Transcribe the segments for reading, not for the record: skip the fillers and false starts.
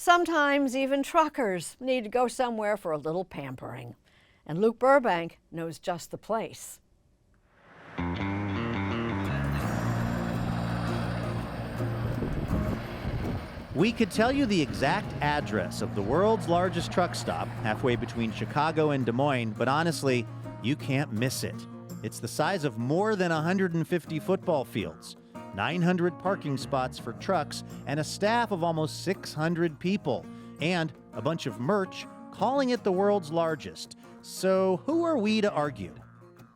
Sometimes even truckers need to go somewhere for a little pampering. And Luke Burbank knows just the place. We could tell you the exact address of the world's largest truck stop, halfway between Chicago and Des Moines, but honestly, you can't miss it. It's the size of more than 150 football fields, 900 parking spots for trucks, and a staff of almost 600 people, and a bunch of merch calling it the world's largest. So who are we to argue?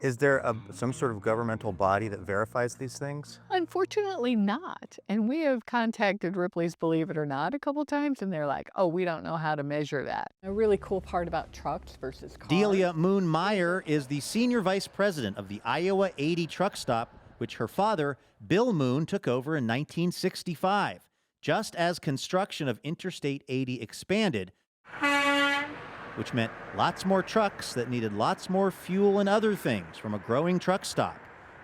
Is there some sort of governmental body that verifies these things? Unfortunately not. And we have contacted Ripley's Believe It or Not a couple times, and they're like, oh, we don't know how to measure that. A really cool part about trucks versus cars. Delia Moon Meyer is the senior vice president of the Iowa 80 truck stop, which her father, Bill Moon, took over in 1965, just as construction of Interstate 80 expanded, which meant lots more trucks that needed lots more fuel and other things from a growing truck stop.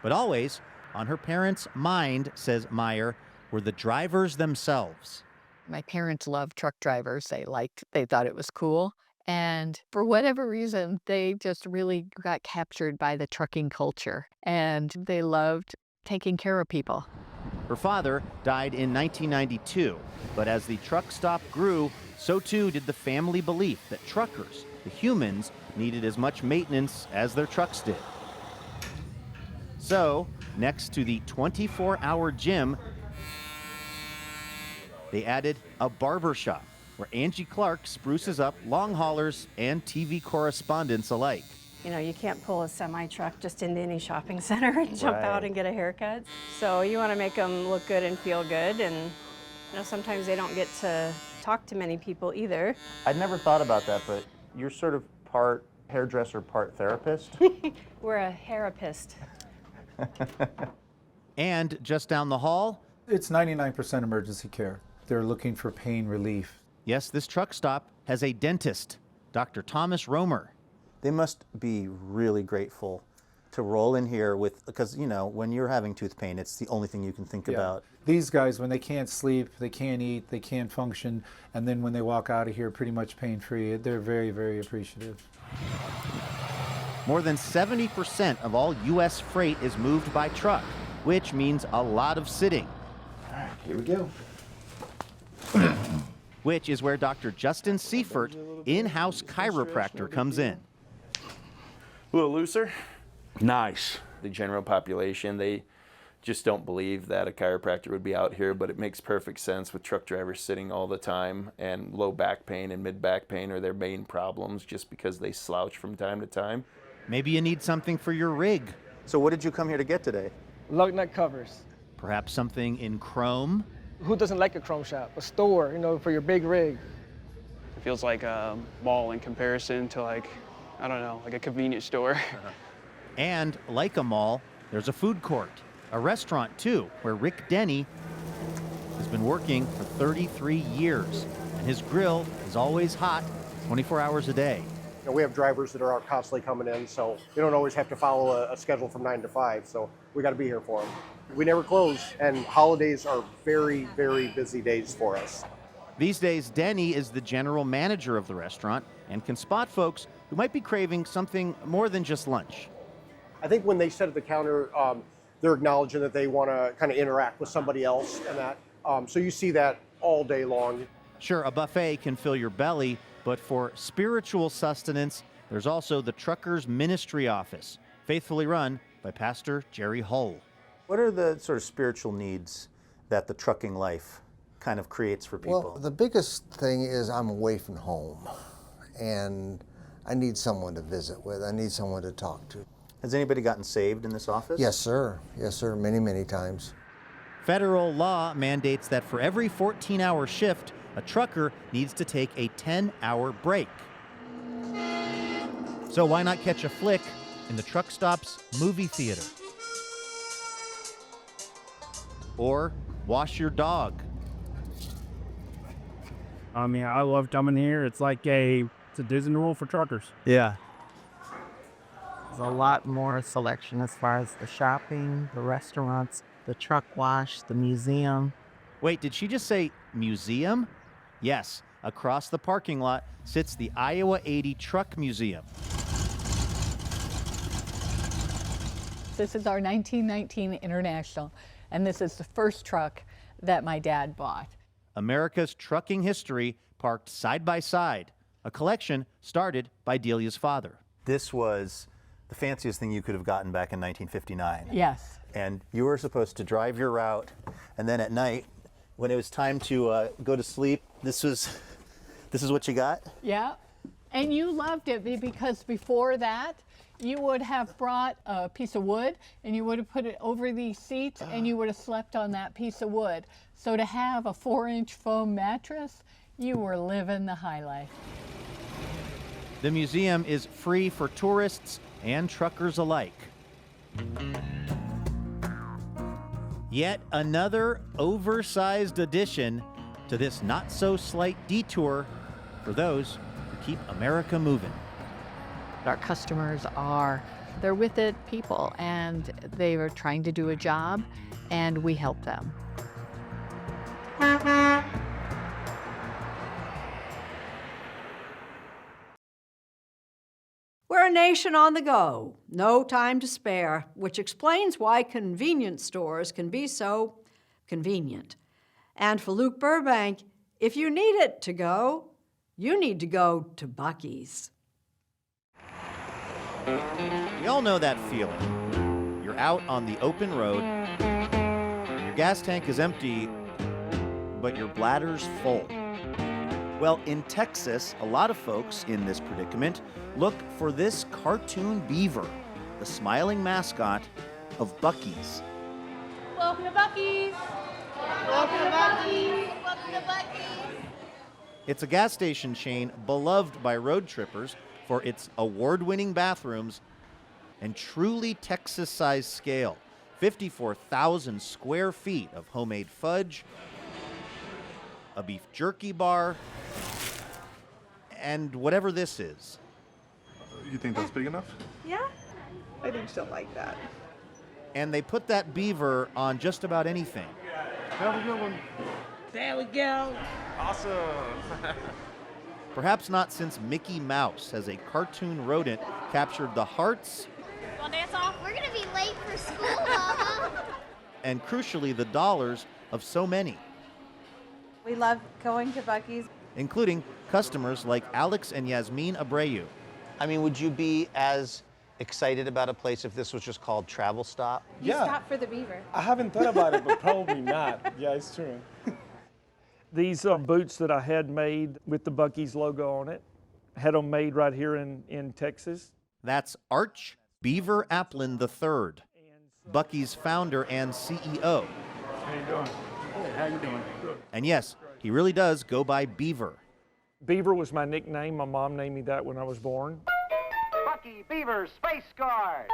But always on her parents' mind, says Meyer, were the drivers themselves. My parents loved truck drivers. They thought it was cool. And for whatever reason, they just really got captured by the trucking culture. And they loved taking care of people. Her father died in 1992, but as the truck stop grew, so too did the family belief that truckers, the humans, needed as much maintenance as their trucks did. So, next to the 24-hour gym, they added a barber shop where Angie Clark spruces up long haulers and TV correspondents alike. You know, you can't pull a semi-truck just into any shopping center and jump out and get a haircut. So you want to make them look good and feel good, and you know, sometimes they don't get to talk to many people either. I'd never thought about that, but you're sort of part hairdresser, part therapist? We're a hairapist. And just down the hall, it's 99% emergency care. They're looking for pain relief. Yes, this truck stop has a dentist, Dr. Thomas Romer. They must be really grateful to roll in here with, because, you know, when you're having tooth pain, it's the only thing you can think about. These guys, when they can't sleep, they can't eat, they can't function, and then when they walk out of here pretty much pain-free, they're very, very appreciative. More than 70% of all U.S. freight is moved by truck, which means a lot of sitting. All right, here we go. Which is where Dr. Justin Seifert, in-house chiropractor, comes in. A little looser. Nice. The general population, they just don't believe that a chiropractor would be out here, but it makes perfect sense with truck drivers sitting all the time, and low back pain and mid back pain are their main problems just because they slouch from time to time. Maybe you need something for your rig. So what did you come here to get today? Lug nut covers. Perhaps something in chrome? Who doesn't like a chrome shop? A store, you know, for your big rig. It feels like a mall in comparison to, like, I don't know, like a convenience store. And like a mall, there's a food court, a restaurant too, where Rick Denny has been working for 33 years. And his grill is always hot 24 hours a day. You know, we have drivers that are out constantly coming in, so they don't always have to follow a schedule from 9 to 5, so we got to be here for them. We never close, and holidays are very, very busy days for us. These days, Denny is the general manager of the restaurant and can spot folks who might be craving something more than just lunch. I think when they sit at the counter, they're acknowledging that they want to kind of interact with somebody else and that. So you see that all day long. Sure, a buffet can fill your belly, but for spiritual sustenance, there's also the Truckers Ministry Office, faithfully run by Pastor Jerry Hull. What are the sort of spiritual needs that the trucking life kind of creates for people? Well, the biggest thing is I'm away from home, and I need someone to visit with. I need someone to talk to. Has anybody gotten saved in this office? Yes, sir. Yes, sir. Many, many times. Federal law mandates that for every 14-hour shift, a trucker needs to take a 10-hour break. So why not catch a flick in the truck stop's movie theater? Or wash your dog. I mean, I love coming here. It's like it's a Disney World for truckers. Yeah. There's a lot more selection as far as the shopping, the restaurants, the truck wash, the museum. Wait, did she just say museum? Yes, Across the parking lot sits the Iowa 80 Truck Museum. This is our 1919 International, and this is the first truck that my dad bought. America's trucking history parked side by side, a collection started by Delia's father. This was the fanciest thing you could have gotten back in 1959. Yes. And you were supposed to drive your route, and then at night, when it was time to go to sleep, this is what you got? Yeah, and you loved it because before that, you would have brought a piece of wood and you would have put it over these seats and you would have slept on that piece of wood. So to have a 4-inch foam mattress, you were living the high life. The museum is free for tourists and truckers alike. Yet another oversized addition to this not-so-slight detour for those who keep America moving. Our customers they're with it people, and they are trying to do a job, and we help them. We're a nation on the go, no time to spare, which explains why convenience stores can be so convenient. And for Luke Burbank, if you need it to go, you need to go to Buc-ee's. We all know that feeling. You're out on the open road, your gas tank is empty, but your bladder's full. Well, in Texas, a lot of folks in this predicament look for this cartoon beaver, the smiling mascot of Buc-ee's. Welcome to Buc-ee's! Welcome to Buc-ee's! Welcome to Buc-ee's! It's a gas station chain beloved by road trippers for its award-winning bathrooms and truly Texas-sized scale. 54,000 square feet of homemade fudge, a beef jerky bar, and whatever this is. You think that's big enough? Yeah, I think she'll like that. And they put that beaver on just about anything. Have a good one. There we go. Awesome. Perhaps not since Mickey Mouse, as a cartoon rodent, captured the hearts Wanna dance off? We're gonna be late for school, Mama. and crucially the dollars of so many, We love going to Buc-ee's. including customers like Alex and Yasmin Abreu. I mean, would you be as excited about a place if this was just called Travel Stop? You stop for the beaver. I haven't thought about it, but probably not. Yeah, it's true. These are boots that I had made with the Buc-ee's logo on it. Had them made right here in Texas. That's Arch Beaver Applin III, Buc-ee's founder and CEO. How you doing? Hey, how you doing? Good. And yes, he really does go by Beaver. Beaver was my nickname. My mom named me that when I was born. Buc-ee Beaver Space Guard.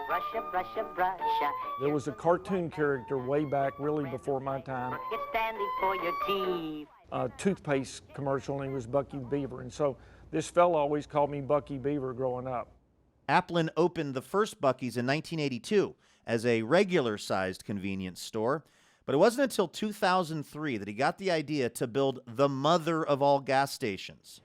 Brusha, brusha, brusha. There was a cartoon character way back, really before my time. It's standing for your teeth. A toothpaste commercial, and he was Buc-ee Beaver. And so this fella always called me Buc-ee Beaver growing up. Applin opened the first Buc-ee's in 1982 as a regular-sized convenience store, but it wasn't until 2003 that he got the idea to build the mother of all gas stations.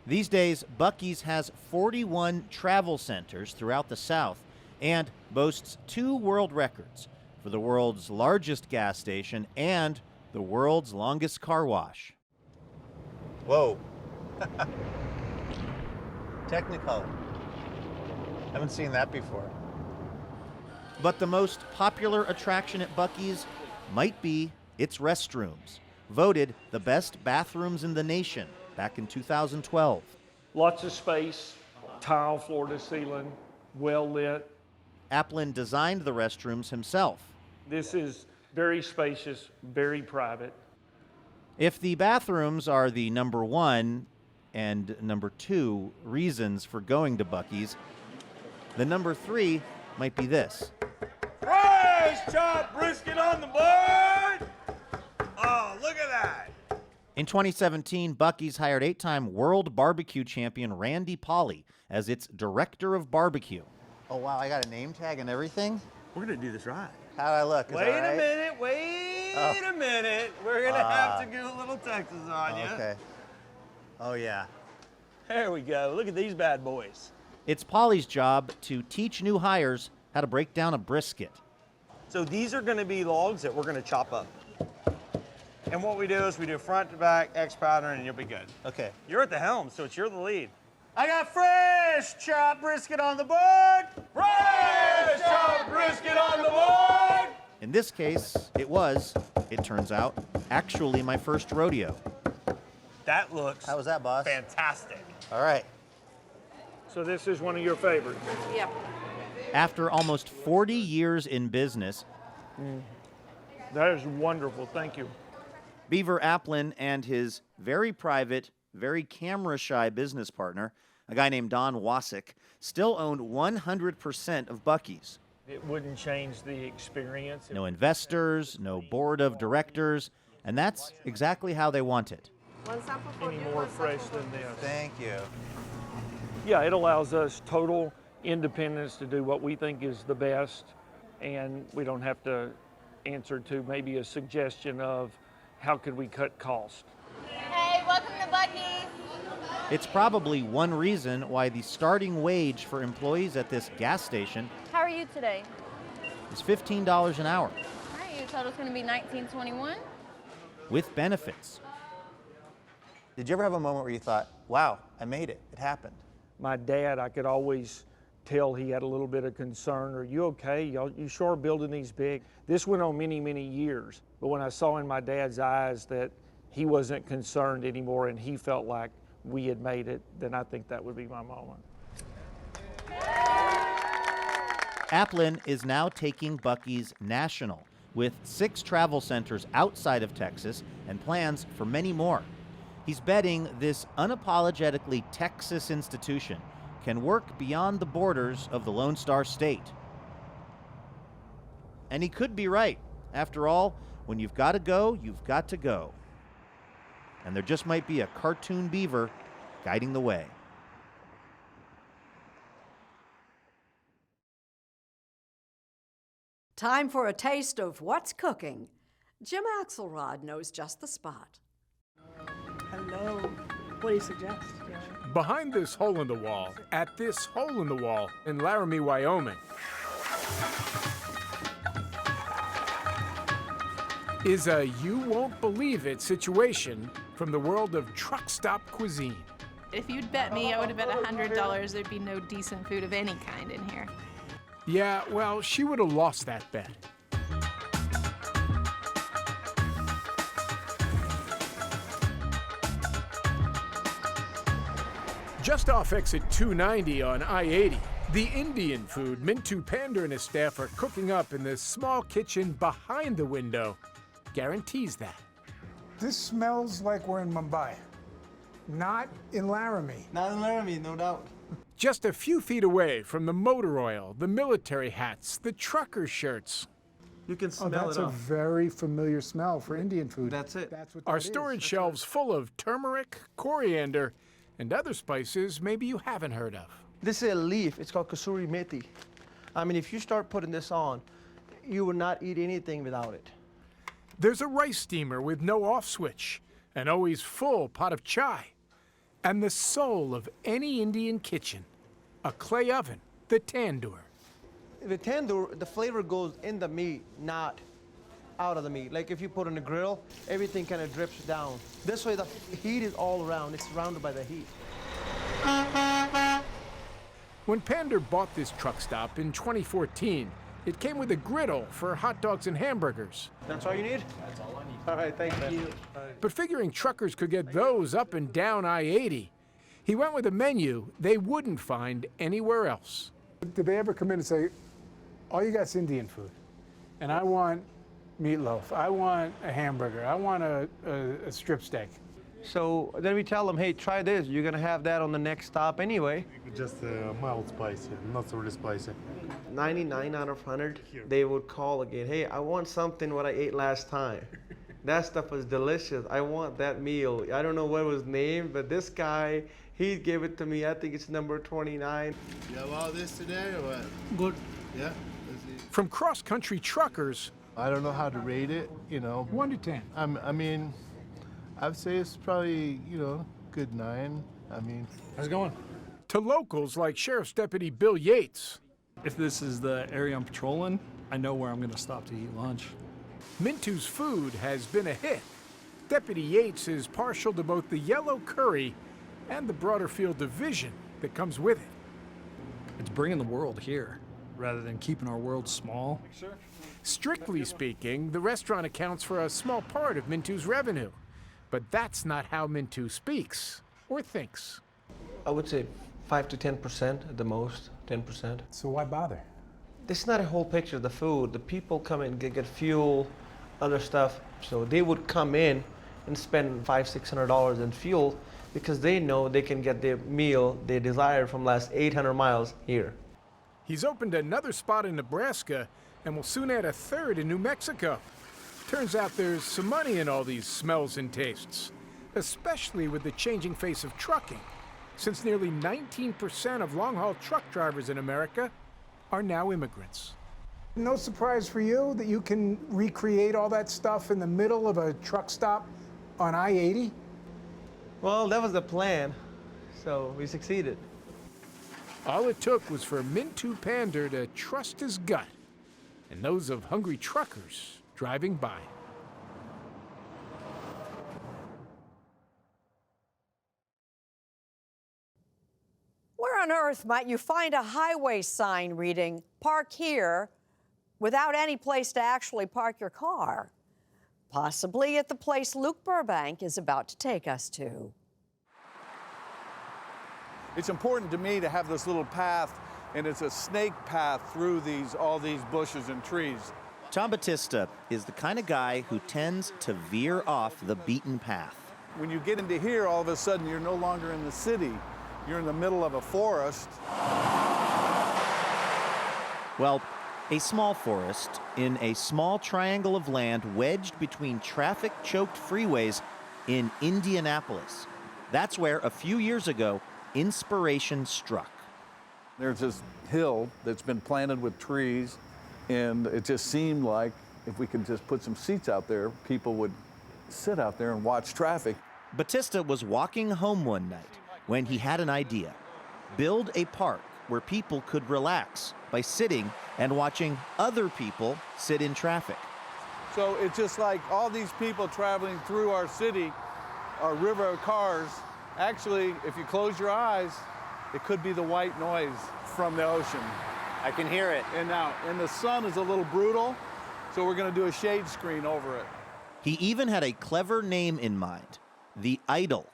These days, Buc-ee's has 41 travel centers throughout the South and boasts 2 world records for the world's largest gas station and the world's longest car wash. Whoa. Technicolor. Haven't seen that before. But the most popular attraction at Buc-ee's might be its restrooms, voted the best bathrooms in the nation back in 2012. Lots of space, tile floor to ceiling, well lit. Applin designed the restrooms himself. This is very spacious, very private. If the bathrooms are the number 1 and number 2 reasons for going to Buc-ee's, the number 3 might be this. Fresh chopped brisket on the board! Oh, look at that! In 2017, Buc-ee's hired 8-time world barbecue champion Randy Pauly as its director of barbecue. Oh, wow, I got a name tag and everything? We're gonna do this right. How'd I look? Is Wait that right? a minute, wait a minute. We're gonna have to do a little Texas on you. Okay. Oh, yeah. There we go. Look at these bad boys. It's Polly's job to teach new hires how to break down a brisket. So these are going to be logs that we're going to chop up. And what we do is we do front to back, X pattern, and you'll be good. Okay. You're at the helm, so you're the lead. I got fresh chopped brisket on the board. Fresh chopped brisket on the board. In this case, it turns out, actually my first rodeo. That looks How was that, boss? fantastic. All right. So this is one of your favorites. Yep. After almost 40 years in business, That is wonderful. Thank you. Beaver Applin and his very private, very camera-shy business partner, a guy named Don Wasik, still owned 100% of Buc-ee's. It wouldn't change the experience. No investors, no board of directors, and that's exactly how they want it. Any more fresh than this. Thank you. Yeah, it allows us total independence to do what we think is the best, and we don't have to answer to maybe a suggestion of how could we cut cost. Hey, welcome to Buc-ee's. It's probably one reason why the starting wage for employees at this gas station How are you today? is $15 an hour, All right, your total's going to be $19.21. with benefits. Did you ever have a moment where you thought, wow, I made it, it happened? My dad, I could always tell he had a little bit of concern. Are you okay? You sure are building these big? This went on many, many years. But when I saw in my dad's eyes that he wasn't concerned anymore and he felt like we had made it, then I think that would be my moment. Applin is now taking Buc-ee's national, with 6 travel centers outside of Texas and plans for many more. He's betting this unapologetically Texas institution can work beyond the borders of the Lone Star State. And he could be right. After all, when you've got to go, you've got to go. And there just might be a cartoon beaver guiding the way. Time for a taste of what's cooking. Jim Axelrod knows just the spot. Hello. What do you suggest? Behind this hole in the wall, at this hole in the wall in Laramie, Wyoming, is a you-won't-believe-it situation from the world of truck stop cuisine. If you'd bet me, I would have bet $100 there'd be no decent food of any kind in here. Yeah, well, she would have lost that bet. Just off exit 290 on I-80, the Indian food Mintu Pander and his staff are cooking up in this small kitchen behind the window guarantees that. This smells like we're in Mumbai, not in Laramie. Not in Laramie, no doubt. Just a few feet away from the motor oil, the military hats, the trucker shirts. You can smell That's it a off. very familiar smell for Indian food. That's it. That's what Our that is. storage shelves full of turmeric, coriander, and other spices maybe you haven't heard of. This is a leaf. It's called kasuri methi. I mean, if you start putting this on, you will not eat anything without it. There's a rice steamer with no off switch, an always full pot of chai, and the soul of any Indian kitchen, a clay oven, the tandoor. The tandoor, the flavor goes in the meat, not out of the meat. Like if you put it in the grill, everything kind of drips down. This way the heat is all around. It's surrounded by the heat. When Pander bought this truck stop in 2014, it came with a griddle for hot dogs and hamburgers. That's all you need? That's all I need. All right, thank you. But figuring truckers could get those up and down I-80, he went with a menu they wouldn't find anywhere else. Did they ever come in and say, all you got is Indian food, and I want meatloaf, I want a hamburger, I want a strip steak? So then we tell them, hey, try this. You're going to have that on the next stop anyway. Just mild spicy, not so really spicy. 99 out of 100, they would call again. Hey, I want something what I ate last time. That stuff was delicious. I want that meal. I don't know what it was named, but this guy, he gave it to me. I think it's number 29. You have all this today or what? Good. Yeah? From cross-country truckers, I don't know how to rate it, you know. 1 to 10. I mean, I'd say it's probably, good 9. I mean, how's it going? To locals like Sheriff's Deputy Bill Yates. If this is the area I'm patrolling, I know where I'm going to stop to eat lunch. Mintu's food has been a hit. Deputy Yates is partial to both the yellow curry and the broader field of vision that comes with it. It's bringing the world here, rather than keeping our world small. Strictly speaking, the restaurant accounts for a small part of Mintu's revenue. But that's not how Mintu speaks or thinks. I would say 5 to 10% at the most, 10%. So why bother? This is not a whole picture of the food. The people come in, get fuel, other stuff. So they would come in and spend $500–600 in fuel because they know they can get their meal they desire from last 800 miles here. He's opened another spot in Nebraska and will soon add a third in New Mexico. Turns out there's some money in all these smells and tastes, especially with the changing face of trucking, since nearly 19% of long-haul truck drivers in America are now immigrants. No surprise for you that you can recreate all that stuff in the middle of a truck stop on I-80? Well, that was the plan, so we succeeded. All it took was for Mintu Pander to trust his gut and those of hungry truckers driving by. Where on earth might you find a highway sign reading, "Park here," without any place to actually park your car? Possibly at the place Luke Burbank is about to take us to. It's important to me to have this little path, and it's a snake path through all these bushes and trees. Tom Battista is the kind of guy who tends to veer off the beaten path. When you get into here, all of a sudden, you're no longer in the city. You're in the middle of a forest. Well, a small forest in a small triangle of land wedged between traffic-choked freeways in Indianapolis. That's where, a few years ago, inspiration struck. There's this hill that's been planted with trees, and it just seemed like if we could just put some seats out there, people would sit out there and watch traffic. Battista was walking home one night when he had an idea. Build a park where people could relax by sitting and watching other people sit in traffic. So it's just like all these people traveling through our city, our river of cars. Actually, if you close your eyes, it could be the white noise from the ocean. I can hear it. And the sun is a little brutal, so we're going to do a shade screen over it. He even had a clever name in mind, the Idle.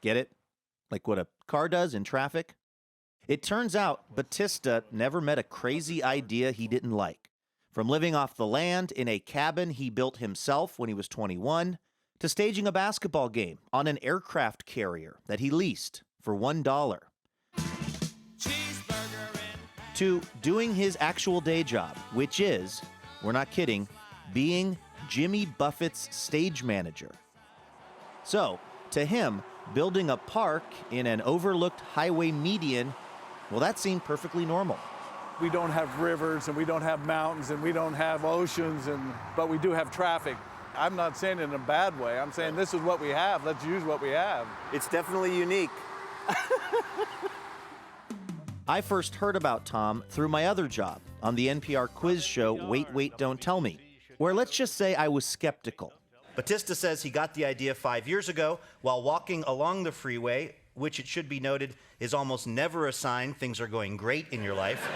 Get it? Like what a car does in traffic? It turns out Battista never met a crazy idea he didn't like. From living off the land in a cabin he built himself when he was 21, to staging a basketball game on an aircraft carrier that he leased for $1. To doing his actual day job, which is, we're not kidding, being Jimmy Buffett's stage manager. So, to him, building a park in an overlooked highway median, well, that seemed perfectly normal. We don't have rivers, and we don't have mountains, and we don't have oceans, but we do have traffic. I'm not saying it in a bad way. I'm saying this is what we have. Let's use what we have. It's definitely unique. I first heard about Tom through my other job on the NPR quiz show Wait, Wait, Don't Tell Me, where let's just say I was skeptical. Battista says he got the idea 5 years ago while walking along the freeway, which it should be noted is almost never a sign things are going great in your life.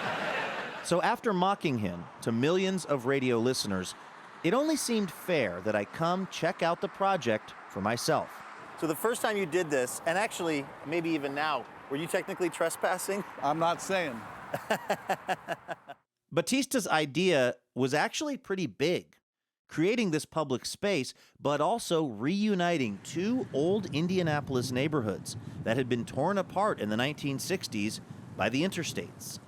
So after mocking him to millions of radio listeners, it only seemed fair that I come check out the project for myself. So the first time you did this, and actually maybe even now, were you technically trespassing? I'm not saying. Battista's idea was actually pretty big, creating this public space, but also reuniting two old Indianapolis neighborhoods that had been torn apart in the 1960s by the interstates.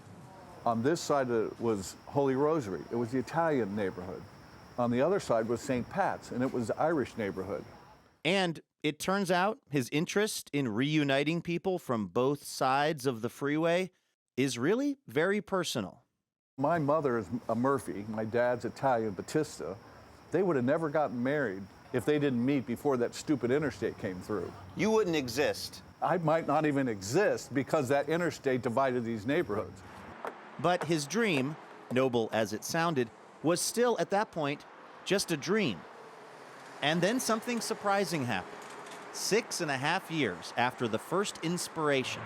On this side was Holy Rosary. It was the Italian neighborhood. On the other side was St. Pat's, and it was the Irish neighborhood. And it turns out his interest in reuniting people from both sides of the freeway is really very personal. My mother is a Murphy. My dad's Italian, Battista. They would have never gotten married if they didn't meet before that stupid interstate came through. You wouldn't exist. I might not even exist because that interstate divided these neighborhoods. But his dream, noble as it sounded, was still at that point just a dream. And then something surprising happened. 6.5 years after the first inspiration,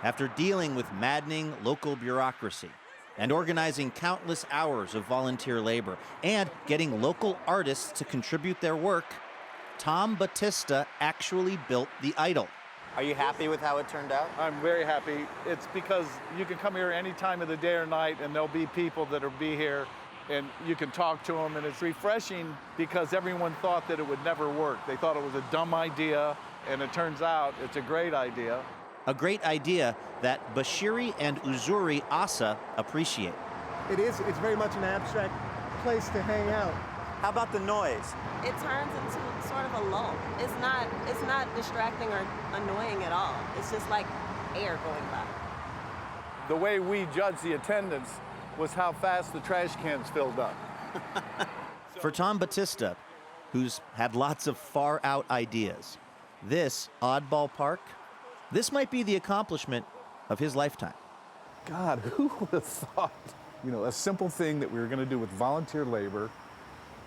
after dealing with maddening local bureaucracy and organizing countless hours of volunteer labor and getting local artists to contribute their work, Tom Battista actually built the Idle. Are you happy with how it turned out? I'm very happy. It's because you can come here any time of the day or night and there'll be people that'll be here and you can talk to them, and it's refreshing because everyone thought that it would never work. They thought it was a dumb idea, and it turns out it's a great idea. A great idea that Bashiri and Uzuri Asa appreciate. It's very much an abstract place to hang out. How about the noise? It turns into sort of a lull. It's not distracting or annoying at all. It's just like air going by. The way we judge the attendance was how fast the trash cans filled up. For Tom Battista, who's had lots of far-out ideas, this oddball park, this might be the accomplishment of his lifetime. God, who would have thought, a simple thing that we were going to do with volunteer labor,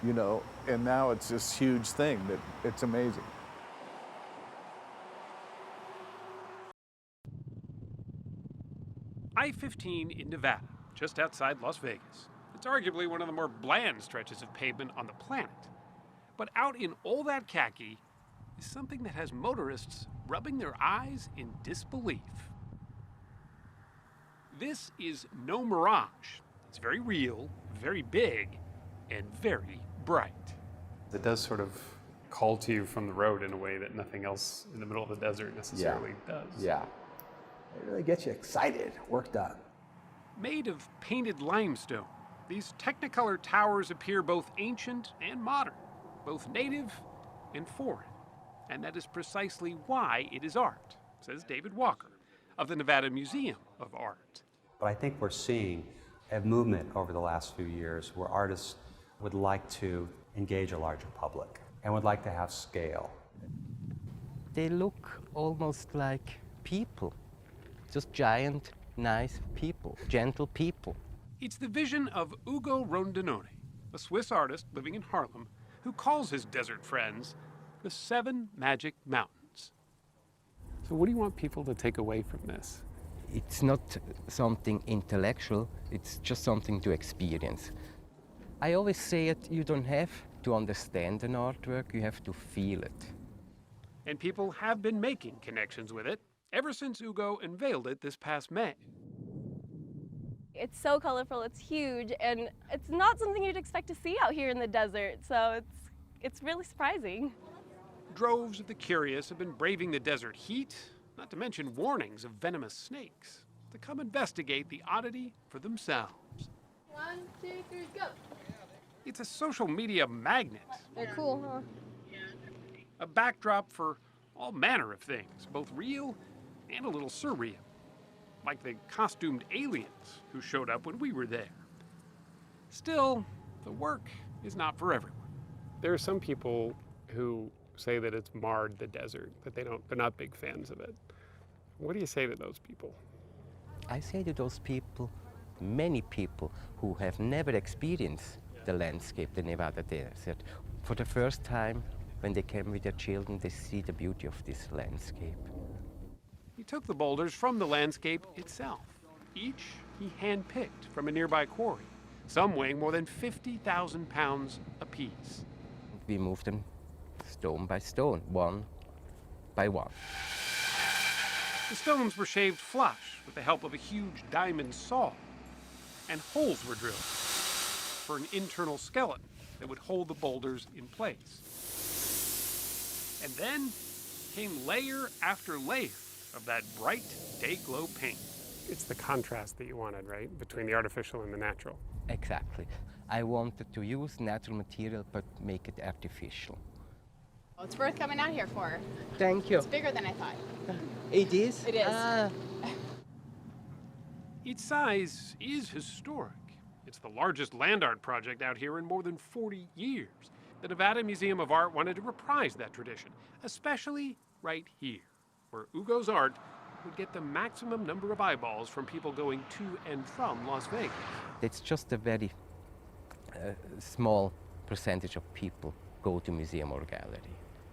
and now it's this huge thing that it's amazing. I-15 in Nevada, just outside Las Vegas. It's arguably one of the more bland stretches of pavement on the planet. But out in all that khaki is something that has motorists rubbing their eyes in disbelief. This is no mirage. It's very real, very big, and very bright. It does sort of call to you from the road in a way that nothing else in the middle of the desert necessarily does. Yeah. It really gets you excited, worked on. Made of painted limestone, these Technicolor towers appear both ancient and modern, both native and foreign. And that is precisely why it is art, says David Walker of the Nevada Museum of Art. But I think we're seeing a movement over the last few years where artists would like to engage a larger public and would like to have scale. They look almost like people, just giant, nice people, gentle people. It's the vision of Ugo Rondinone, a Swiss artist living in Harlem, who calls his desert friends the 7 Magic Mountains. So what do you want people to take away from this? It's not something intellectual, it's just something to experience. I always say it, you don't have to understand an artwork, you have to feel it. And people have been making connections with it ever since Ugo unveiled it this past May. It's so colorful, it's huge, and it's not something you'd expect to see out here in the desert, so it's really surprising. Droves of the curious have been braving the desert heat, not to mention warnings of venomous snakes, to come investigate the oddity for themselves. 1, 2, 3, go. It's a social media magnet. They're cool, huh? A backdrop for all manner of things, both real and a little surreal, like the costumed aliens who showed up when we were there. Still, the work is not for everyone. There are some people who say that it's marred the desert, that they're not big fans of it. What do you say to those people? I say to those people, many people who have never experienced the landscape, the Nevada desert, for the first time, when they came with their children, they see the beauty of this landscape. He took the boulders from the landscape itself. Each he handpicked from a nearby quarry, some weighing more than 50,000 pounds apiece. We moved them stone by stone, one by one. The stones were shaved flush with the help of a huge diamond saw, and holes were drilled for an internal skeleton that would hold the boulders in place. And then came layer after layer of that bright day-glow paint. It's the contrast that you wanted, right? Between the artificial and the natural. Exactly. I wanted to use natural material but make it artificial. It's worth coming out here for. Thank you. It's bigger than I thought. It is? It is. Its size is historic. It's the largest land art project out here in more than 40 years. The Nevada Museum of Art wanted to reprise that tradition, especially right here, where Ugo's art would get the maximum number of eyeballs from people going to and from Las Vegas. It's just a very small percentage of people go to museum or gallery.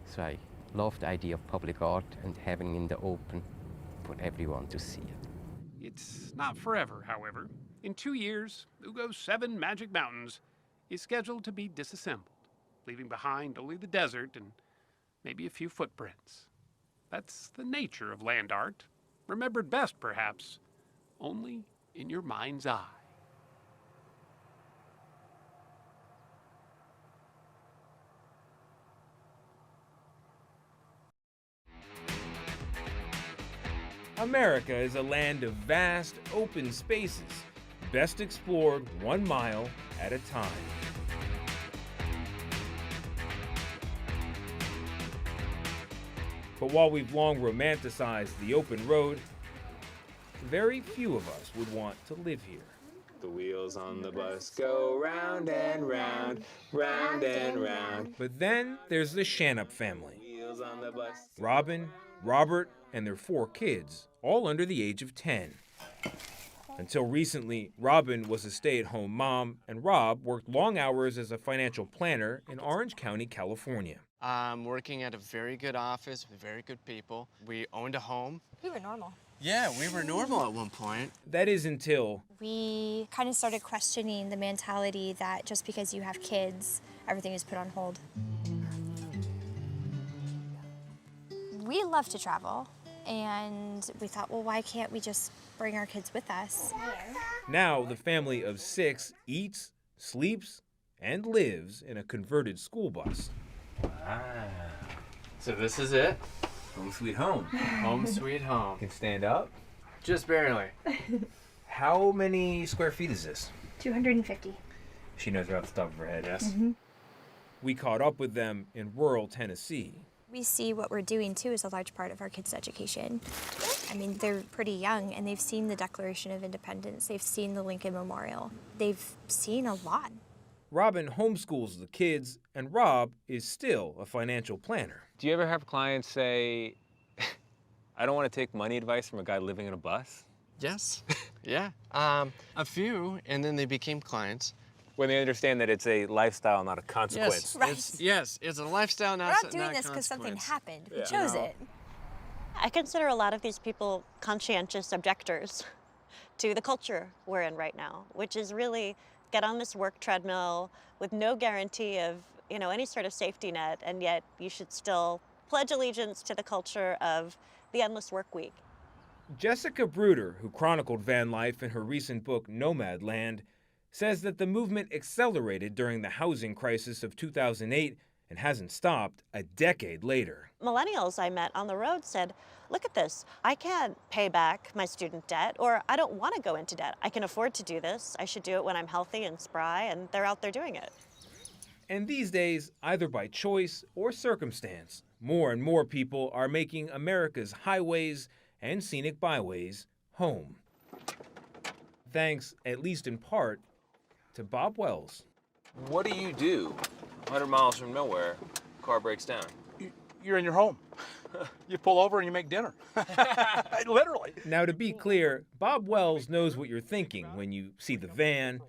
So I love the idea of public art and having in the open for everyone to see it. It's not forever, however. In 2 years, Ugo's 7 Magic Mountains is scheduled to be disassembled, leaving behind only the desert and maybe a few footprints. That's the nature of land art, remembered best, perhaps, only in your mind's eye. America is a land of vast, open spaces, best explored 1 mile at a time. But while we've long romanticized the open road, very few of us would want to live here. The wheels on the bus go round and round, round and round. But then there's the Shanup family. Wheels on the bus. Robin, Robert, and their 4 kids, all under the age of 10. Until recently, Robin was a stay-at-home mom, and Rob worked long hours as a financial planner in Orange County, California. I'm working at a very good office with very good people. We owned a home. We were normal. Yeah, we were normal at one point. That is until we kind of started questioning the mentality that just because you have kids, everything is put on hold. We love to travel, and we thought, well, why can't we just bring our kids with us? Now the family of 6 eats, sleeps, and lives in a converted school bus. So this is it. Home sweet home. Home sweet home. You can stand up. Just barely. How many square feet is this? 250. She knows right off the top of her head. Yes. We caught up with them in rural Tennessee. We see what we're doing, too, as a large part of our kids' education. I mean, they're pretty young, and they've seen the Declaration of Independence. They've seen the Lincoln Memorial. They've seen a lot. Robin homeschools the kids, and Rob is still a financial planner. Do you ever have clients say, I don't want to take money advice from a guy living in a bus? Yes. Yeah. A few, and then they became clients. When they understand that it's a lifestyle, not a consequence. Yes, It's a lifestyle, We're not doing this because something happened. We chose it. I consider a lot of these people conscientious objectors to the culture we're in right now, which is really get on this work treadmill with no guarantee of, any sort of safety net, and yet you should still pledge allegiance to the culture of the endless work week. Jessica Bruder, who chronicled van life in her recent book Nomadland, says that the movement accelerated during the housing crisis of 2008 and hasn't stopped a decade later. Millennials I met on the road said, look at this, I can't pay back my student debt, or I don't want to go into debt. I can afford to do this. I should do it when I'm healthy and spry, and they're out there doing it. And these days, either by choice or circumstance, more and more people are making America's highways and scenic byways home. Thanks, at least in part, to Bob Wells. What do you do 100 miles from nowhere, car breaks down? You're in your home. You pull over and you make dinner. Literally. Now, to be clear, Bob Wells knows what you're thinking when you see the van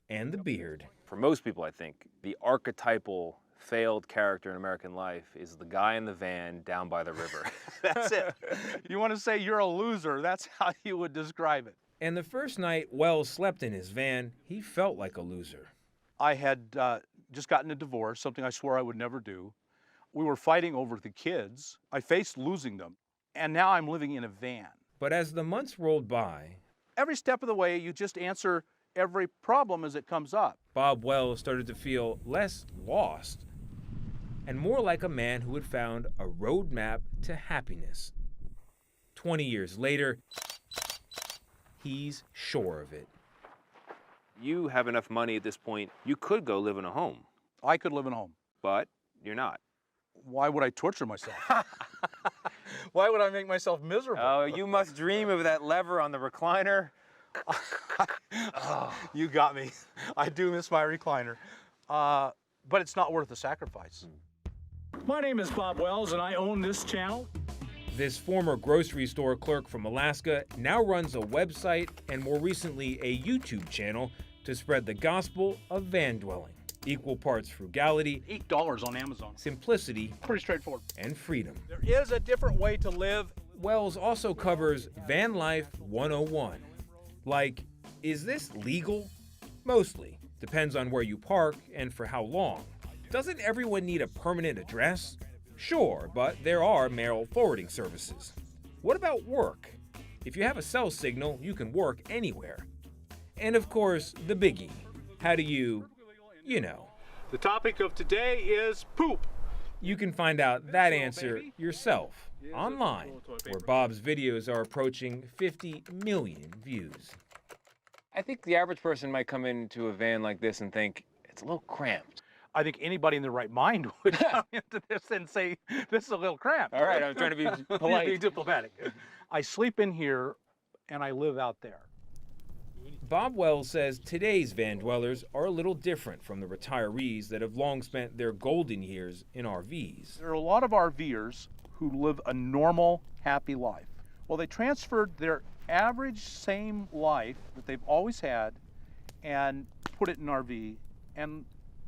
and the beard. For most people, I think, the archetypal failed character in American life is the guy in the van down by the river. That's it. You want to say you're a loser, that's how you would describe it. And the first night Wells slept in his van, he felt like a loser. I had just gotten a divorce, something I swore I would never do. We were fighting over the kids. I faced losing them. And now I'm living in a van. But as the months rolled by, every step of the way, you just answer every problem as it comes up. Bob Wells started to feel less lost and more like a man who had found a roadmap to happiness. 20 years later, he's sure of it. You have enough money at this point, you could go live in a home. I could live in a home. But you're not. Why would I torture myself? Why would I make myself miserable? Oh, you must dream of that lever on the recliner. You got me. I do miss my recliner. But it's not worth the sacrifice. My name is Bob Wells, and I own this channel. This former grocery store clerk from Alaska now runs a website and more recently a YouTube channel to spread the gospel of van dwelling. Equal parts frugality, $8 on Amazon. Simplicity, Pretty straightforward. and freedom. There is a different way to live. Wells also covers Van Life 101. Like, is this legal? Mostly. Depends on where you park and for how long. Doesn't everyone need a permanent address? Sure, but there are mail forwarding services. What about work? If you have a cell signal, you can work anywhere. And of course, the biggie. How do you know? The topic of today is poop. You can find out that answer yourself online, where Bob's videos are approaching 50 million views. I think the average person might come into a van like this and think it's a little cramped. I think anybody in their right mind would come into this and say, this is a little cramped. All right, I'm trying to be polite. Be diplomatic. I sleep in here and I live out there. Bob Wells says today's van dwellers are a little different from the retirees that have long spent their golden years in RVs. There are a lot of RVers who live a normal, happy life. Well, they transferred their average same life that they've always had and put it in an RV and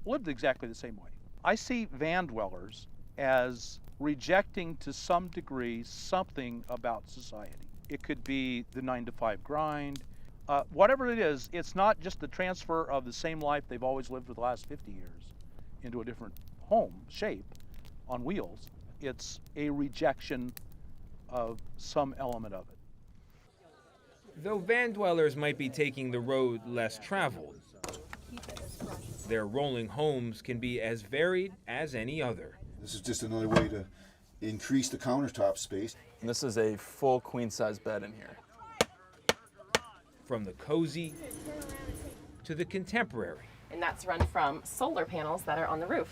lived exactly the same way. I see van dwellers as rejecting to some degree something about society. It could be the 9-to-5 grind. Whatever it is, it's not just the transfer of the same life they've always lived for the last 50 years into a different home shape on wheels. It's a rejection of some element of it. Though van dwellers might be taking the road less traveled, their rolling homes can be as varied as any other. This is just another way to increase the countertop space. And this is a full queen-size bed in here. From the cozy to the contemporary. And that's run from solar panels that are on the roof.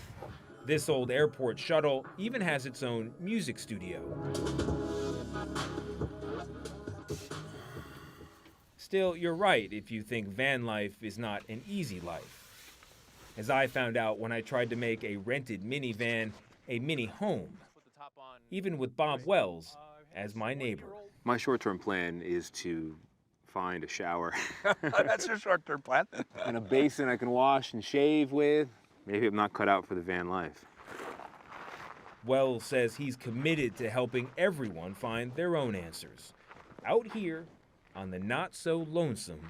This old airport shuttle even has its own music studio. Still, you're right if you think van life is not an easy life. As I found out when I tried to make a rented minivan a mini home, even with Bob Wells as my neighbor. My short-term plan is to find a shower. That's your short-term plan? And a basin I can wash and shave with. Maybe I'm not cut out for the van life. Wells says he's committed to helping everyone find their own answers out here on the not-so-lonesome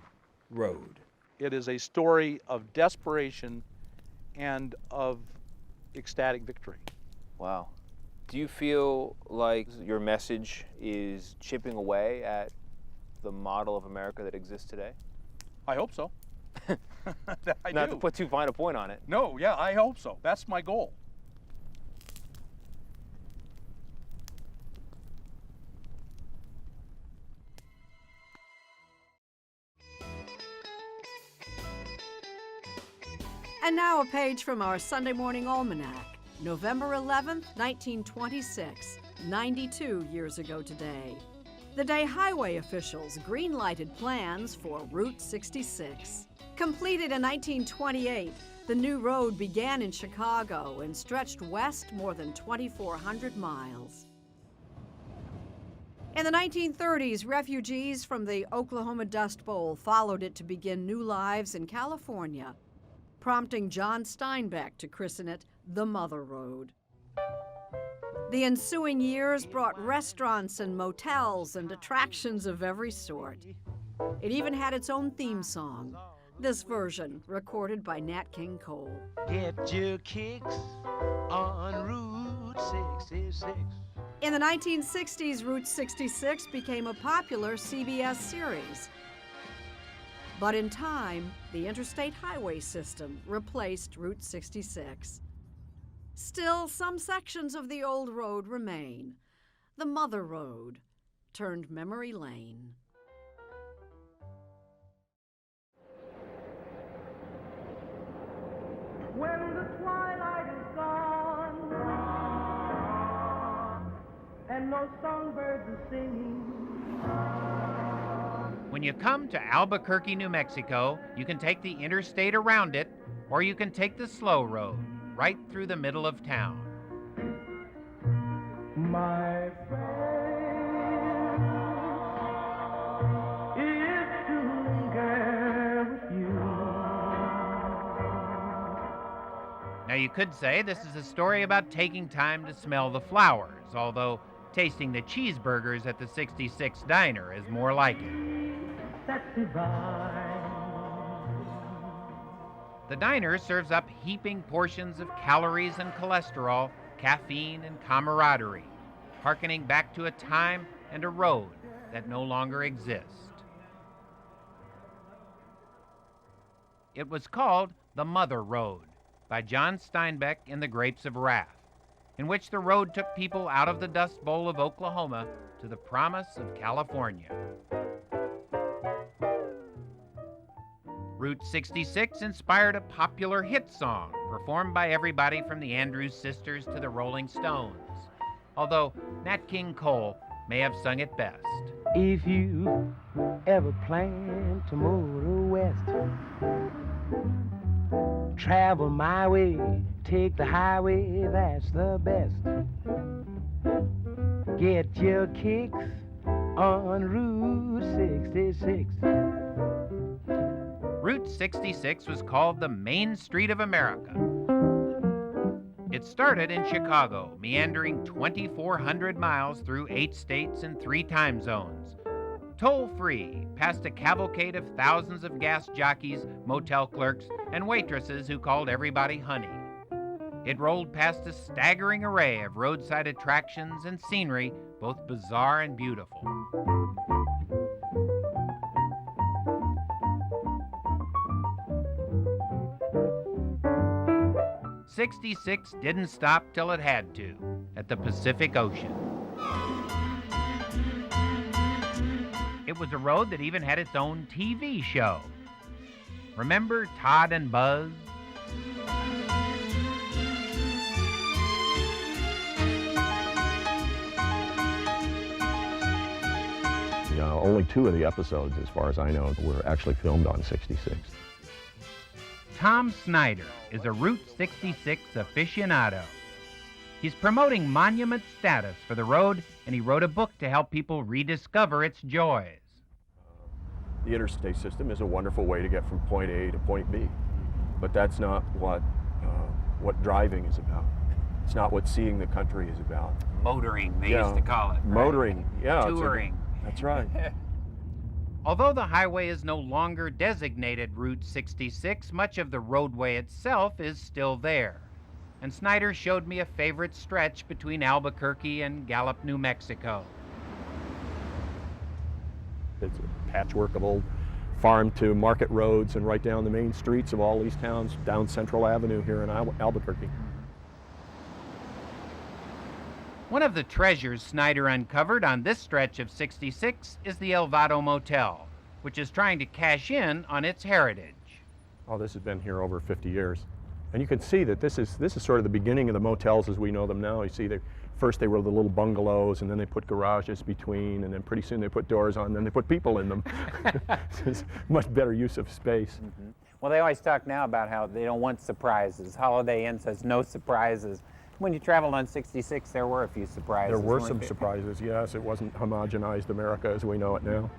road. It is a story of desperation and of ecstatic victory. Wow. Do you feel like your message is chipping away at the model of America that exists today? I hope so. Not to put too fine a point on it. No, yeah, I hope so. That's my goal. And now a page from our Sunday Morning Almanac, November 11th, 1926, 92 years ago today. The day highway officials green-lighted plans for Route 66. Completed in 1928, the new road began in Chicago and stretched west more than 2,400 miles. In the 1930s, refugees from the Oklahoma Dust Bowl followed it to begin new lives in California, prompting John Steinbeck to christen it the Mother Road. The ensuing years brought restaurants and motels and attractions of every sort. It even had its own theme song, this version recorded by Nat King Cole. Get your kicks on Route 66. In the 1960s, Route 66 became a popular CBS series. But in time, the interstate highway system replaced Route 66. Still, some sections of the old road remain. The Mother Road turned memory lane. When the twilight is gone and no songbirds are singing, When you come to Albuquerque, New Mexico, you can take the interstate around it, or you can take the slow road right through the middle of town. My friend is to linger with you. Now you could say this is a story about taking time to smell the flowers, although tasting the cheeseburgers at the 66 Diner is more like it. That's divine. The diner serves up heaping portions of calories and cholesterol, caffeine and camaraderie, hearkening back to a time and a road that no longer exist. It was called the Mother Road by John Steinbeck in The Grapes of Wrath, in which the road took people out of the Dust Bowl of Oklahoma to the promise of California. Route 66 inspired a popular hit song performed by everybody from the Andrews Sisters to the Rolling Stones, although Nat King Cole may have sung it best. If you ever plan to motor west, travel my way, take the highway, that's the best. Get your kicks on Route 66. Route 66 was called the Main Street of America. It started in Chicago, meandering 2,400 miles through 8 states and 3 time zones. Toll-free, past a cavalcade of thousands of gas jockeys, motel clerks, and waitresses who called everybody honey. It rolled past a staggering array of roadside attractions and scenery, both bizarre and beautiful. '66 didn't stop till it had to, at the Pacific Ocean. It was a road that even had its own TV show. Remember Todd and Buzz? Only 2 of the episodes, as far as I know, were actually filmed on 66. Tom Snyder is a Route 66 aficionado. He's promoting monument status for the road, and he wrote a book to help people rediscover its joys. The interstate system is a wonderful way to get from point A to point B, but that's not what driving is about. It's not what seeing the country is about. Motoring, they used to call it. Right? Motoring, yeah. Touring. That's right. Although the highway is no longer designated Route 66, much of the roadway itself is still there. And Snyder showed me a favorite stretch between Albuquerque and Gallup, New Mexico. It's a patchwork of old farm to market roads and right down the main streets of all these towns, down Central Avenue here in Albuquerque. One of the treasures Snyder uncovered on this stretch of 66 is the El Vado Motel, which is trying to cash in on its heritage. Oh, this has been here over 50 years. And you can see that this is sort of the beginning of the motels as we know them now. You see, first they were the little bungalows, and then they put garages between, and then pretty soon they put doors on, and then they put people in them. It's much better use of space. Mm-hmm. Well, they always talk now about how they don't want surprises. Holiday Inn says no surprises. When you traveled on 66, there were a few surprises. There were some surprises, yes. It wasn't homogenized America as we know it now.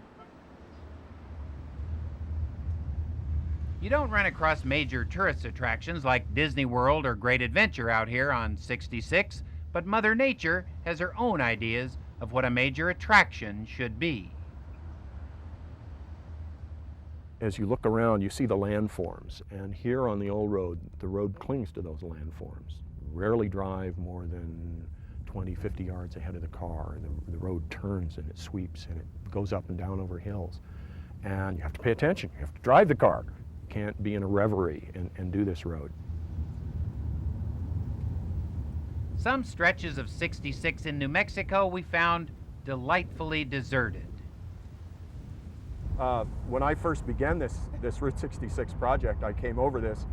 You don't run across major tourist attractions like Disney World or Great Adventure out here on 66, but Mother Nature has her own ideas of what a major attraction should be. As you look around, you see the landforms, and here on the old road, the road clings to those landforms. Rarely drive more than 20, 50 yards ahead of the car, and the road turns and it sweeps and it goes up and down over hills. And you have to pay attention, you have to drive the car. You can't be in a reverie and do this road. Some stretches of 66 in New Mexico we found delightfully deserted. When I first began this Route 66 project, I came over this,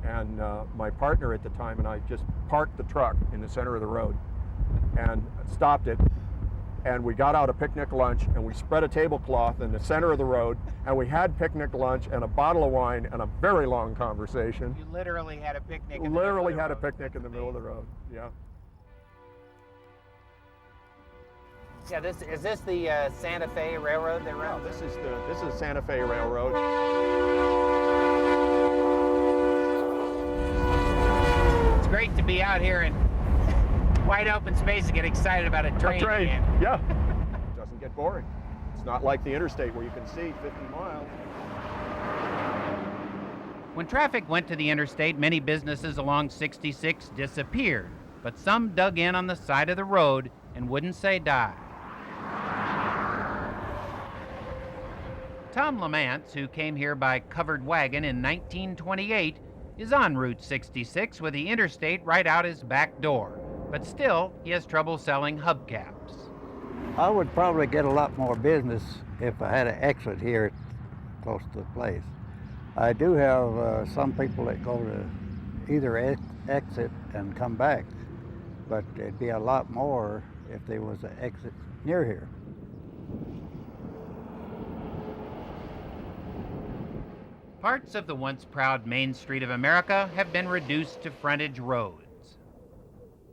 and my partner at the time and I just parked the truck in the center of the road and stopped it and we got out a picnic lunch, and we spread a tablecloth in the center of the road, and we had picnic lunch and a bottle of wine and a very long conversation. You literally had a picnic. Literally had a picnic in the middle of the road. Yeah. Yeah, is this the Santa Fe Railroad they run? This is Santa Fe Railroad. It's great to be out here in wide open space and get excited about a train. Again. Yeah. It doesn't get boring. It's not like the interstate where you can see 50 miles. When traffic went to the interstate, many businesses along 66 disappeared, but some dug in on the side of the road and wouldn't say die. Tom Lamantz, who came here by covered wagon in 1928, is on Route 66 with the interstate right out his back door. But still, he has trouble selling hubcaps. I would probably get a lot more business if I had an exit here close to the place. I do have some people that go to either exit and come back, but it'd be a lot more if there was an exit near here. Parts of the once proud Main Street of America have been reduced to frontage roads.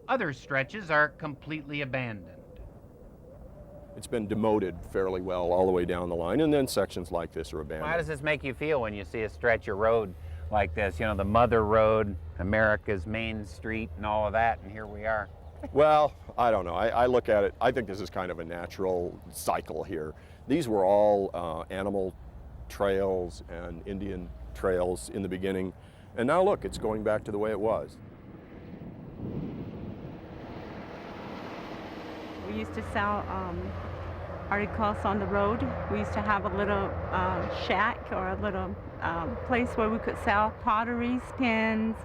Other stretches are completely abandoned. It's been demoted fairly well all the way down the line, and then sections like this are abandoned. How does this make you feel when you see a stretch of road like this? You know, the Mother Road, America's Main Street, and all of that, and here we are. Well, I don't know. I look at it, I think this is kind of a natural cycle here. These were all animal trails and Indian trails in the beginning, and now look, it's going back to the way it was. We used to sell articles on the road. We used to have a little shack or a little place where we could sell potteries, pens,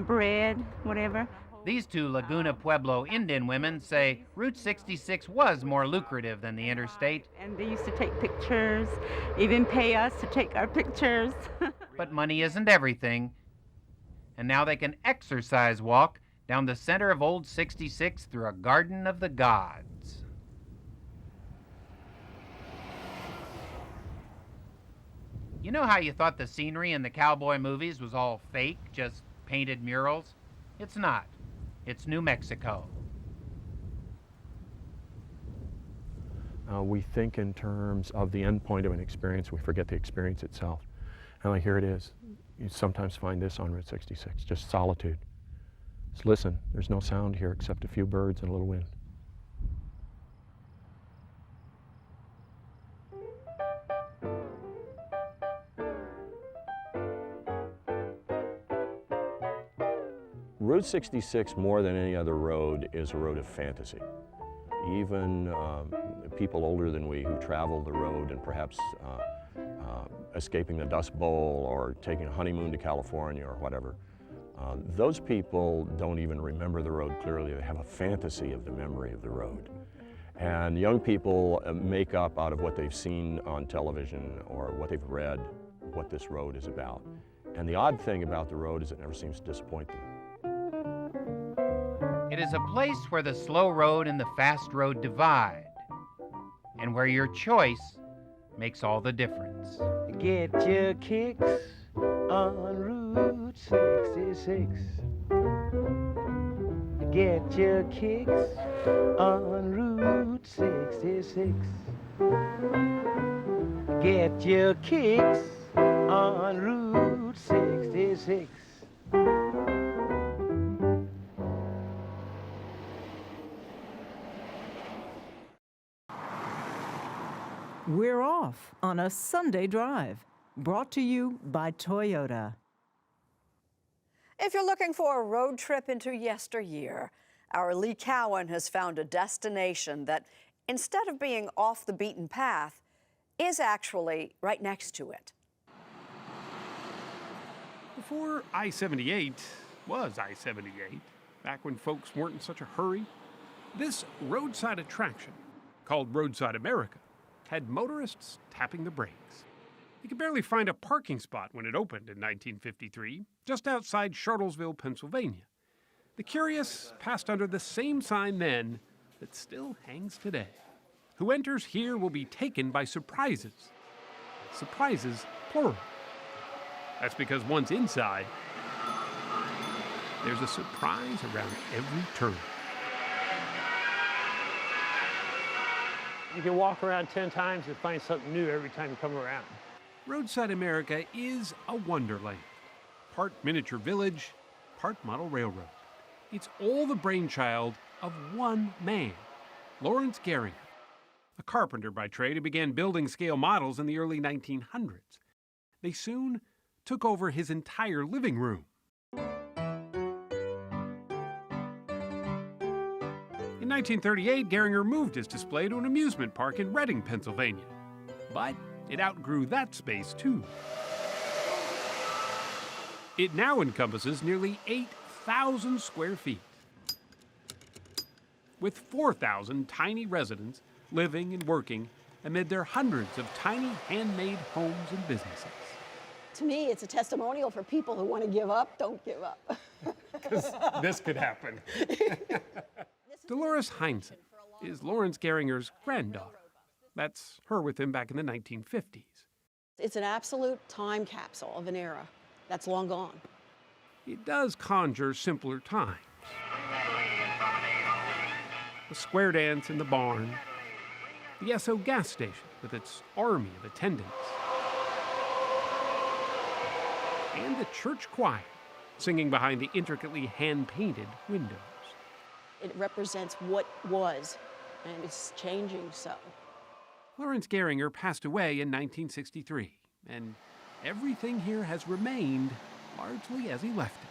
bread, whatever. These two Laguna Pueblo Indian women say Route 66 was more lucrative than the interstate. And they used to take pictures, even pay us to take our pictures. But money isn't everything. And now they can exercise walk down the center of Old 66 through a garden of the gods. You know how you thought the scenery in the cowboy movies was all fake, just painted murals? It's not. It's New Mexico. We think in terms of the end point of an experience. We forget the experience itself. And like here it is. You sometimes find this on Route 66, just solitude. Just listen. There's no sound here except a few birds and a little wind. Route 66, more than any other road, is a road of fantasy. Even people older than we who travel the road and perhaps escaping the Dust Bowl or taking a honeymoon to California or whatever, those people don't even remember the road clearly. They have a fantasy of the memory of the road. And young people make up out of what they've seen on television or what they've read what this road is about. And the odd thing about the road is it never seems to disappoint them. It is a place where the slow road and the fast road divide, and where your choice makes all the difference. Get your kicks on Route 66. Get your kicks on Route 66. Get your kicks on Route 66. We're off on a Sunday drive, brought to you by Toyota. If you're looking for a road trip into yesteryear, our Lee Cowan has found a destination that, instead of being off the beaten path, is actually right next to it. Before I-78 was I-78, back when folks weren't in such a hurry, this roadside attraction, called Roadside America, had motorists tapping the brakes. You could barely find a parking spot when it opened in 1953, just outside Charlottesville, Pennsylvania. The curious passed under the same sign then that still hangs today. Who enters here will be taken by surprises. Surprises, plural. That's because once inside, there's a surprise around every turn. You can walk around 10 times and find something new every time you come around. Roadside America is a wonderland. Part miniature village, part model railroad. It's all the brainchild of one man, Lawrence Gehringer, a carpenter by trade who began building scale models in the early 1900s. They soon took over his entire living room. In 1938, Gehringer moved his display to an amusement park in Reading, Pennsylvania. But it outgrew that space, too. It now encompasses nearly 8,000 square feet, with 4,000 tiny residents living and working amid their hundreds of tiny handmade homes and businesses. To me, it's a testimonial for people who want to give up, don't give up. Because this could happen. Dolores Heinzen is Lawrence Gehringer's granddaughter. That's her with him back in the 1950s. It's an absolute time capsule of an era that's long gone. It does conjure simpler times. The square dance in the barn, the Esso gas station with its army of attendants, and the church choir singing behind the intricately hand-painted windows. It represents what was, and it's changing so. Lawrence Gehringer passed away in 1963, and everything here has remained largely as he left it.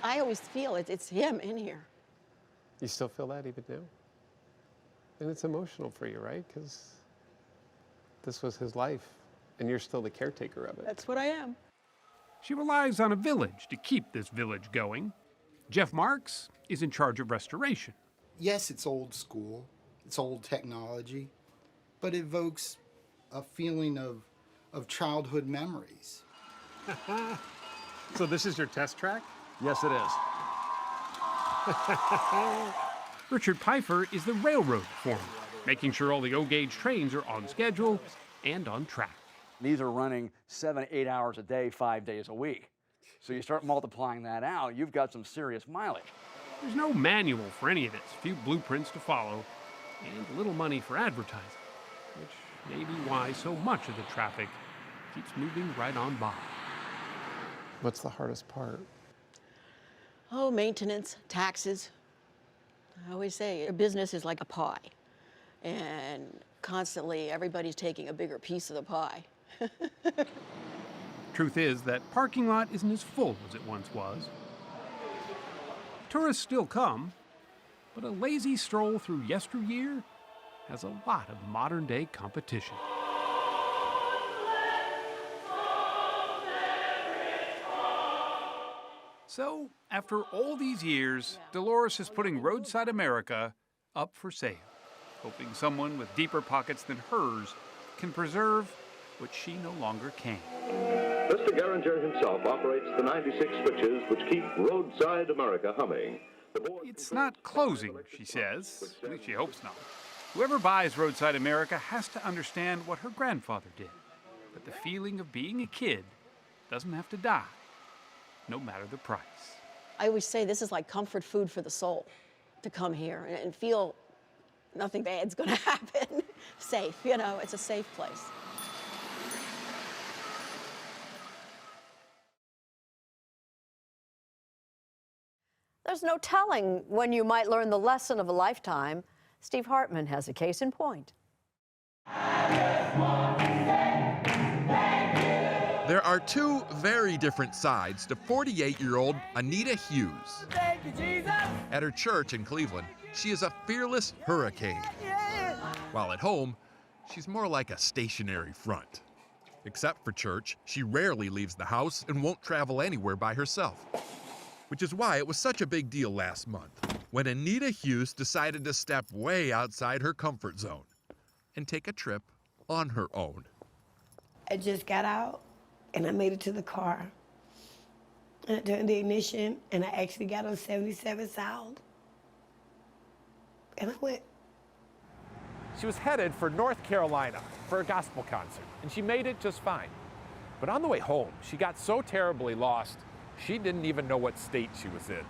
I always feel it's him in here. You still feel that even now? And it's emotional for you, right? Because this was his life, and you're still the caretaker of it. That's what I am. She relies on a village to keep this village going. Jeff Marks is in charge of restoration. Yes, it's old school, it's old technology, but it evokes a feeling of childhood memories. So this is your test track? Yes, it is. Richard Pfeiffer is the railroad foreman, making sure all the O-gauge trains are on schedule and on track. These are running 7 to 8 hours a day, 5 days a week. So you start multiplying that out, you've got some serious mileage. There's no manual for any of this, few blueprints to follow, and little money for advertising, which may be why so much of the traffic keeps moving right on by. What's the hardest part? Oh, maintenance, taxes. I always say a business is like a pie, and constantly everybody's taking a bigger piece of the pie. Truth is that parking lot isn't as full as it once was. Tourists still come, but a lazy stroll through yesteryear has a lot of modern-day competition. So, after all these years, Dolores is putting Roadside America up for sale, hoping someone with deeper pockets than hers can preserve what she no longer can. Mr. Gehringer himself operates the 96 switches which keep Roadside America humming. It's not closing, she says. At least she hopes not. Whoever buys Roadside America has to understand what her grandfather did. That the feeling of being a kid doesn't have to die, no matter the price. I always say this is like comfort food for the soul, to come here and feel nothing bad's going to happen. Safe, you know, it's a safe place. There's no telling when you might learn the lesson of a lifetime. Steve Hartman has a case in point. There are two very different sides to 48-year-old Anita Hughes. At her church in Cleveland, she is a fearless hurricane. While at home, she's more like a stationary front. Except for church, she rarely leaves the house and won't travel anywhere by herself. Which is why it was such a big deal last month when Anita Hughes decided to step way outside her comfort zone and take a trip on her own. I just got out and I made it to the car. And I turned the ignition and I actually got on 77 South. And I went. She was headed for North Carolina for a gospel concert, and she made it just fine. But on the way home, she got so terribly lost, she didn't even know what state she was in.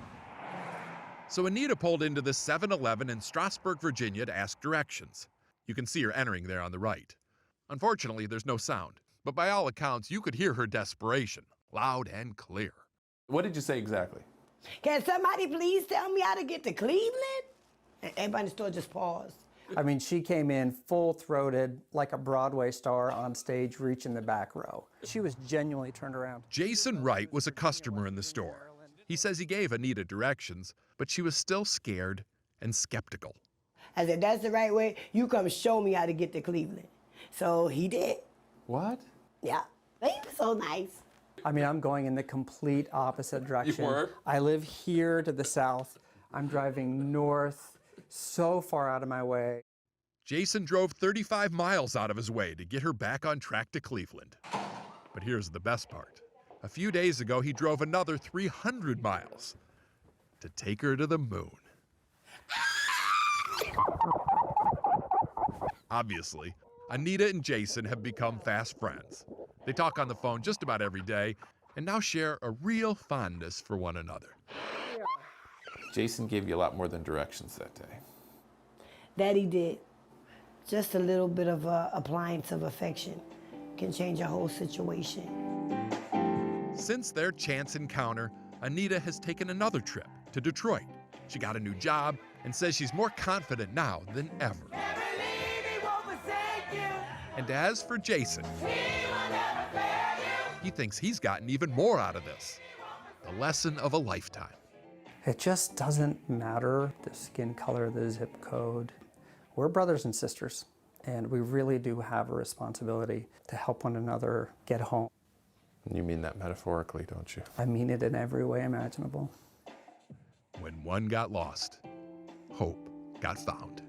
So Anita pulled into the 7-Eleven in Strasburg, Virginia to ask directions. You can see her entering there on the right. Unfortunately, there's no sound, but by all accounts, you could hear her desperation, loud and clear. What did you say exactly? Can somebody please tell me how to get to Cleveland? And everybody in the store just paused. I mean, she came in full-throated, like a Broadway star on stage, reaching the back row. She was genuinely turned around. Jason Wright was a customer in the store. He says he gave Anita directions, but she was still scared and skeptical. I said, that's the right way. You come show me how to get to Cleveland. So he did. What? Yeah. He was so nice. I mean, I'm going in the complete opposite direction. You were? I live here to the south. I'm driving north, so far out of my way. Jason drove 35 miles out of his way to get her back on track to Cleveland. But here's the best part. A few days ago, he drove another 300 miles to take her to the moon. Obviously, Anita and Jason have become fast friends. They talk on the phone just about every day and now share a real fondness for one another. Jason gave you a lot more than directions that day. That he did. Just a little bit of a appliance of affection can change a whole situation. Since their chance encounter, Anita has taken another trip to Detroit. She got a new job and says she's more confident now than ever. And as for Jason, he thinks he's gotten even more out of this. The lesson of a lifetime. It just doesn't matter the skin color, the zip code. We're brothers and sisters, and we really do have a responsibility to help one another get home. You mean that metaphorically, don't you? I mean it in every way imaginable. When one got lost, hope got found.